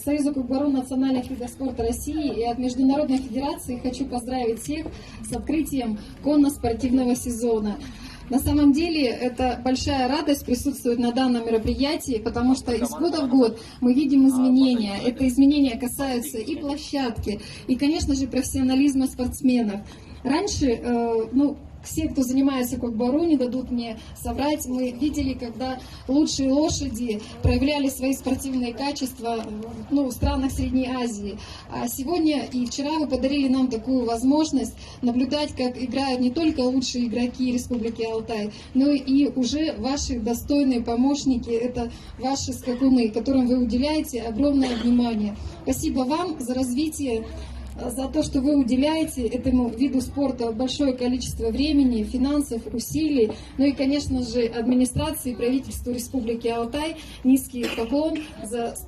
Союза Кукбару национальных видов спорта России и от Международной Федерации хочу поздравить всех с открытием конно-спортивного сезона. На самом деле это большая радость присутствовать на данном мероприятии, потому что из года в год мы видим изменения. Это изменения касаются и площадки, и, конечно же, профессионализма спортсменов. Раньше, все, кто занимается Кукбару, не дадут мне соврать, мы видели, когда лучшие лошади проявляли свои спортивные качества в странах Средней Азии. А сегодня и вчера вы подарили нам такую возможность наблюдать, как играют не только лучшие игроки Республики Алтай, но и уже ваши достойные помощники, это ваши скакуны, которым вы уделяете огромное внимание. Спасибо вам за развитие, за то, что вы уделяете этому виду спорта большое количество времени, финансов, усилий. Ну и, конечно же, администрации и правительству Республики Алтай низкий поклон за